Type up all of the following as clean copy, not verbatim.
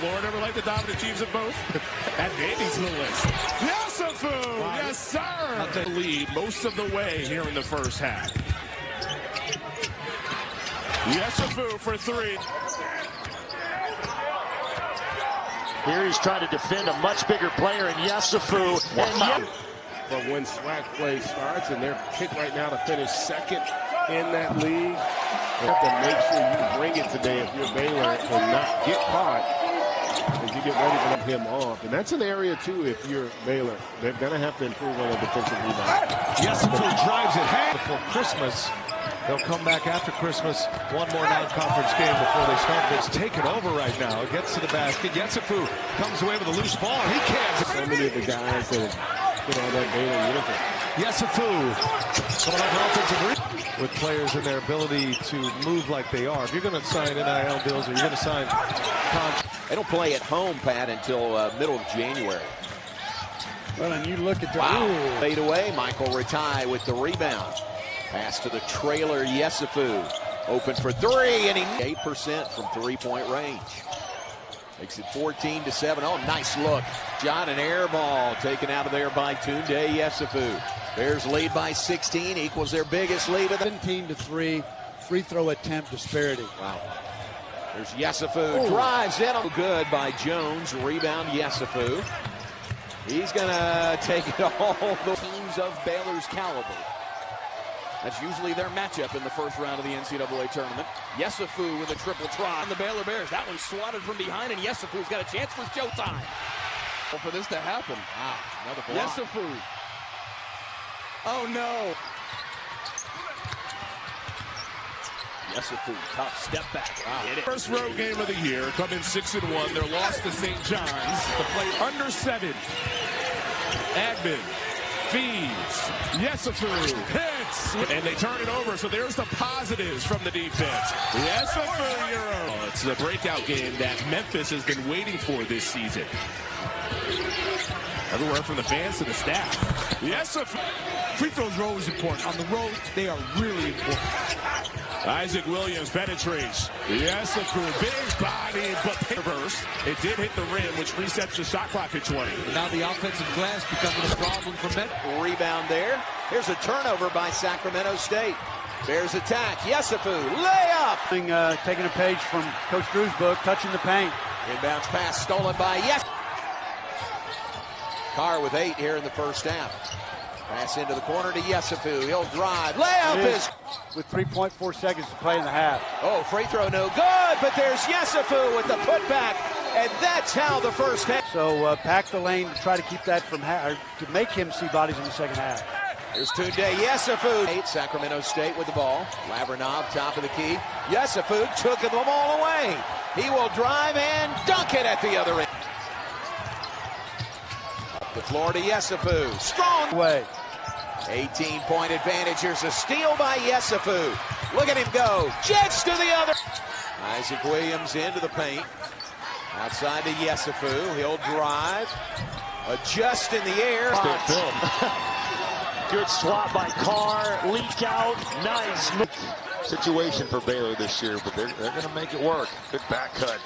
floor. Never like the dominant teams of both. Add Vandy to the list. Yessoufou! Yes, sir! The lead most of the way here in the first half. Yessoufou for three. Here he's trying to defend a much bigger player in Yessoufou. Wow. But when swag play starts, and they're picked right now to finish second in that league, you have to make sure you bring it today if you're Baylor and not get caught as you get ready to let him off. And that's an area, too, if you're Baylor. They're going to have to improve on the defensive rebound. Yessoufou drives it before Christmas. They'll come back after Christmas. One more non-conference game before they start. It's taken over right now. It gets to the basket. Yessoufou comes away with a loose ball. He can't. So many of the guys that put on that Baylor uniform. Yessoufou coming off an offensive rebound with players and their ability to move like they are. If you're going to sign NIL deals or you're going to sign contracts. They don't play at home, Pat, until middle of January. Well, and you look at the Fade away. Michael Ratai with the rebound. Pass to the trailer, Yessoufou. Open for three, and he 8% from three-point range. Makes it 14-7. Oh, nice look. Shot, an air ball taken out of there by Tounde Yessoufou. Bears lead by 16, equals their biggest lead of the 17-3 free throw attempt disparity. Wow. There's Yessoufou, drives in. Good by Jones. Rebound, Yessoufou. He's going to take it all. The teams of Baylor's caliber. That's usually their matchup in the first round of the NCAA tournament. Yessoufou with a triple try on the Baylor Bears. That one swatted from behind, and Yessoufou's got a chance for showtime. For this to happen. Wow, another block. Yessoufou. Oh, no. Yessoufou, tough step back. Wow. First road game of the year, coming 6-1. Their loss to St. John's. The play under 7. Agnew. Feeds. Yessoufou hits. And they turn it over. So there's the positives from the defense. Yessoufou, Euro. It's the breakout game that Memphis has been waiting for this season. Everywhere from the fans to the staff. Yessoufou. Free throws are always important. On the road, they are really important. Isaac Williams penetrates. Yessoufou, big body, but reverse. It did hit the rim, which resets the shot clock at 20. Now the offensive glass becoming a problem for Met. Rebound there. Here's a turnover by Sacramento State. Bears attack. Yessoufou, layup. Taking a page from Coach Drew's book, touching the paint. Inbounds pass stolen by Carr with 8 here in the first half. Pass into the corner to Yessoufou. He'll drive. Layup is with 3.4 seconds to play in the half. Oh, free throw no good, but there's Yessoufou with the putback, and that's how the first half. So pack the lane to try to keep that from to make him see bodies in the second half. Here's Tounde Yessoufou. Sacramento State with the ball. Lavernov, top of the key. Yessoufou took them all away. He will drive and dunk it at the other end. Up the floor to Yessoufou. Strong way. 18-point advantage. Here's a steal by Yessoufou. Look at him go. Jets to the other. Isaac Williams into the paint. Outside to Yessoufou. He'll drive. Adjust in the air. Good swap by Carr. Leak out. Nice situation for Baylor this year, but they're going to make it work. Good back cut.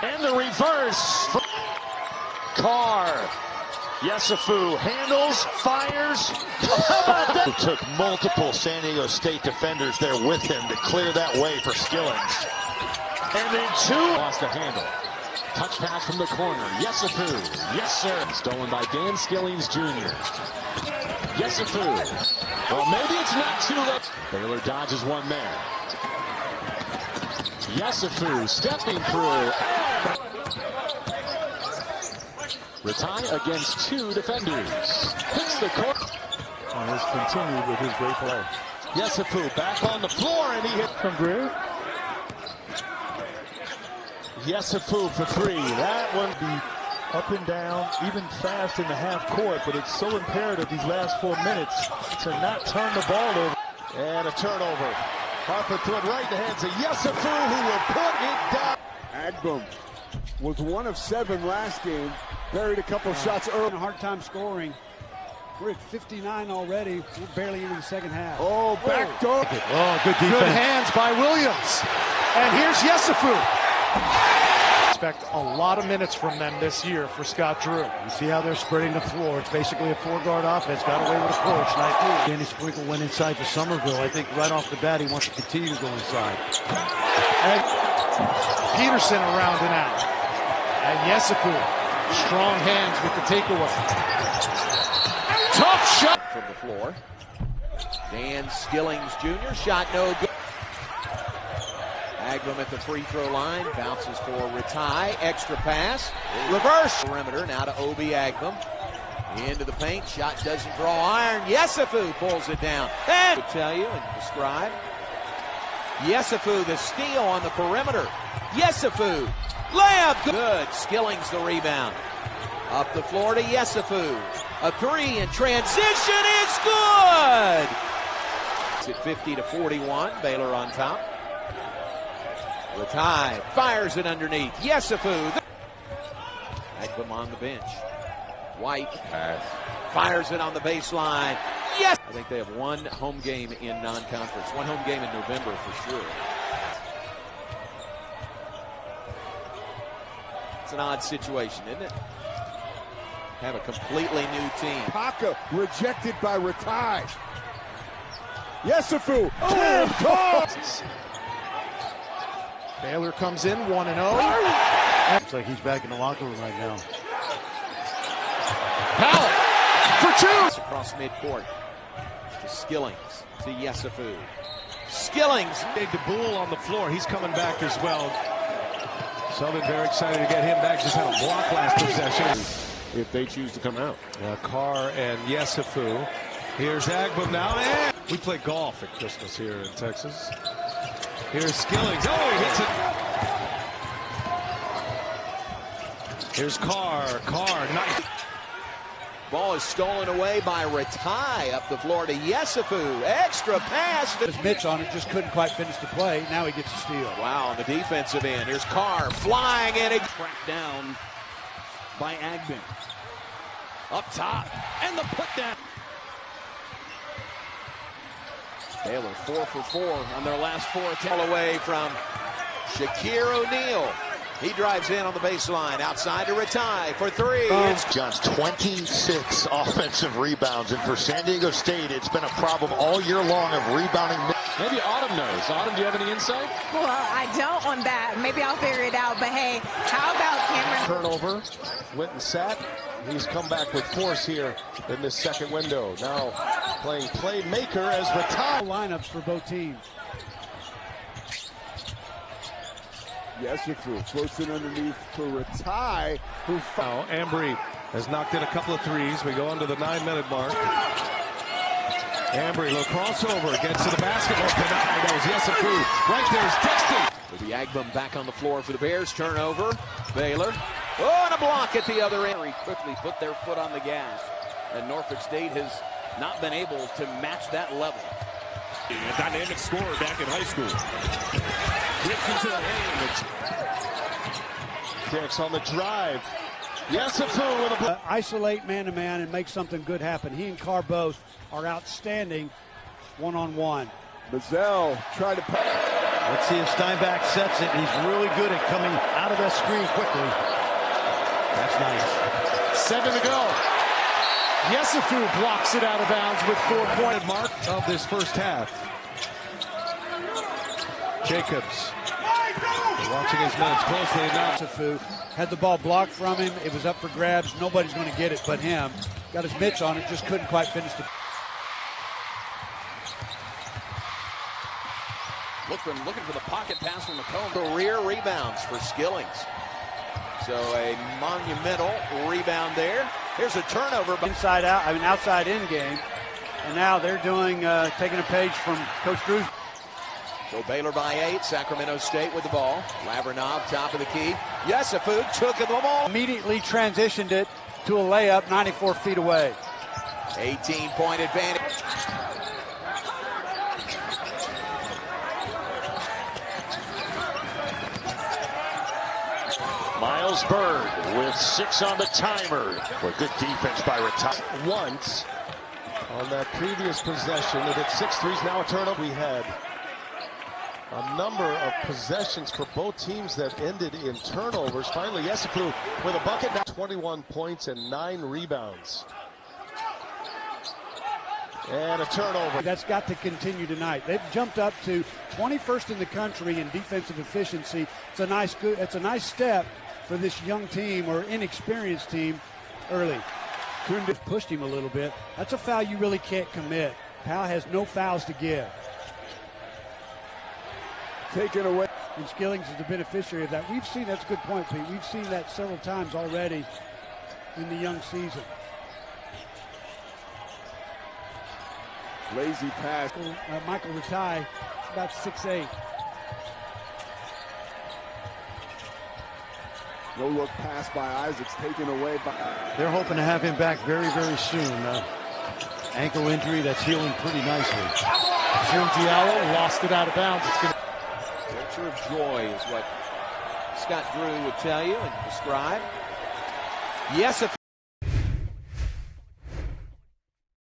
And the reverse. Carr. Yessoufou handles, fires. How about that? He took multiple San Diego State defenders there with him to clear that way for Skillings. And then 2. Lost the handle. Touch pass from the corner. Yessoufou. Yes, sir. Stolen by Dan Skillings Jr. Yessoufou. Well, maybe it's not too late. Baylor dodges one man. Yessoufou stepping through. Ratai against 2 defenders. Hits the court. And has continued with his great play. Yessoufou back on the floor, and he hit from Greer. Yessoufou for 3. That one be up and down, even fast in the half court, but it's so imperative these last 4 minutes to not turn the ball over. And a turnover. Harper threw it right in the hands of Yessoufou, who will put it down. Agbum was 1 of 7 last game. Buried a couple shots early. A hard time scoring. We're at 59 already. We're barely into the second half. Oh, back door. Oh, good defense. Good hands by Williams. And here's Yessoufou. expect a lot of minutes from them this year for Scott Drew. You see how they're spreading the floor. It's basically a four-guard offense. Got away with a push. Nice move. Danny Sprinkle went inside for Somerville. I think right off the bat he wants to continue to go inside. And Peterson around and out. And Yessoufou, strong hands with the takeaway. Tough shot from the floor. Dan Skillings Jr. shot no good. Agvam at the free throw line, bounces for Ratai, extra pass, reverse perimeter, now to Obi Agvam. Into the paint, shot doesn't draw iron. Yessoufou pulls it down. And to tell you and describe. Yessoufou the steal on the perimeter. Yessoufou, layup good. Skillings the rebound. Up the floor to Yessoufou. A three in transition is good. It's at 50-41, Baylor on top. Ratai fires it underneath. Yessoufou. Agvam on the bench. White fires it on the baseline. Yes! I think they have one home game in non-conference. One home game in November for sure. It's an odd situation, isn't it? Have a completely new team. Paka rejected by Ratai. Yessoufou. Oh, Baylor comes in 1-0. Looks like he's back in the locker room right now. Powell for two. Across midcourt to Skillings, to Yessoufou. Skillings. DeBoule on the floor. He's coming back as well. Southern very excited to get him back. Just had a block last possession. If they choose to come out. Carr and Yessoufou. Here's Agvam now. And we play golf at Christmas here in Texas. Here's Skillings. Oh, he hits it. Here's Carr. Nice. Ball is stolen away by Ratai. Up the floor to Yessoufou. Extra pass. His mitts on it, just couldn't quite finish the play. Now he gets a steal. Wow, on the defensive end. Here's Carr flying in. Tracked down by Agban. Up top. And the put down. Baylor 4 for 4 on their last 4 attempts. Away from Shakir O'Neal. He drives in on the baseline, outside to Ratai for three. It's John's 26 offensive rebounds, and for San Diego State, it's been a problem all year long of rebounding. Maybe Autumn knows. Autumn, do you have any insight? Well, I don't on that. Maybe I'll figure it out. But hey, how about Cameron? Turnover, went and sat. He's come back with force here in this second window. Now playing playmaker as Ratai. Lineups for both teams. Yessoufou floats it underneath to Ratai, who Now Ambry has knocked in a couple of threes. We go into the 9-minute mark. Ambry, little crossover, gets to the basketball tonight. That was Yessoufou. Right there's Dustin. Will be Agvam back on the floor for the Bears. Turnover. Baylor. Oh, and a block at the other end. Very quickly put their foot on the gas. And Norfolk State has not been able to match that level. A dynamic scorer back in high school. Ripped into the lane. Dix on the drive. Yessoufou with a isolate man-to-man and make something good happen. He and Carr both are outstanding one-on-one. Mazzell tried to pass. Let's see if Steinbach sets it. He's really good at coming out of that screen quickly. That's nice. 7 to go. Yessoufou blocks it out of bounds with 4-point mark of this first half. Jacobs watching his minutes closely now. Yessoufou had the ball blocked from him. It was up for grabs. Nobody's going to get it but him. Got his mitts on it, just couldn't quite finish the. Looking for the pocket pass from McComb. Career rebounds for Skillings. So a monumental rebound there. Here's a turnover. Inside out, outside in game. And now they're doing, taking a page from Coach Drew's. So Baylor by 8, Sacramento State with the ball. Lavernov, top of the key. Yessoufou took the ball. Immediately transitioned it to a layup 94 feet away. 18-point advantage. Miles Bird with 6 on the timer. With good defense by Ratai. once on that previous possession. It hit 6 threes. Now a turnover. We had a number of possessions for both teams that ended in turnovers. Finally, Yessoufou with a bucket, now 21 points and 9 rebounds. And a turnover. That's got to continue tonight. They've jumped up to 21st in the country in defensive efficiency. It's a nice step for this young team or inexperienced team early. Tounde pushed him a little bit. That's a foul you really can't commit. Powell has no fouls to give. Taken away. And Skillings is the beneficiary of that. We've seen, that's a good point, Pete. We've seen that several times already in the young season. Lazy pass. Michael Ratai, about 6'8". No look pass by Isaacs, taken away by. They're hoping to have him back very, very soon. Ankle injury that's healing pretty nicely. Diallo lost it out of bounds. It's gonna... Culture of joy is what Scott Drew would tell you and describe. Yessoufou.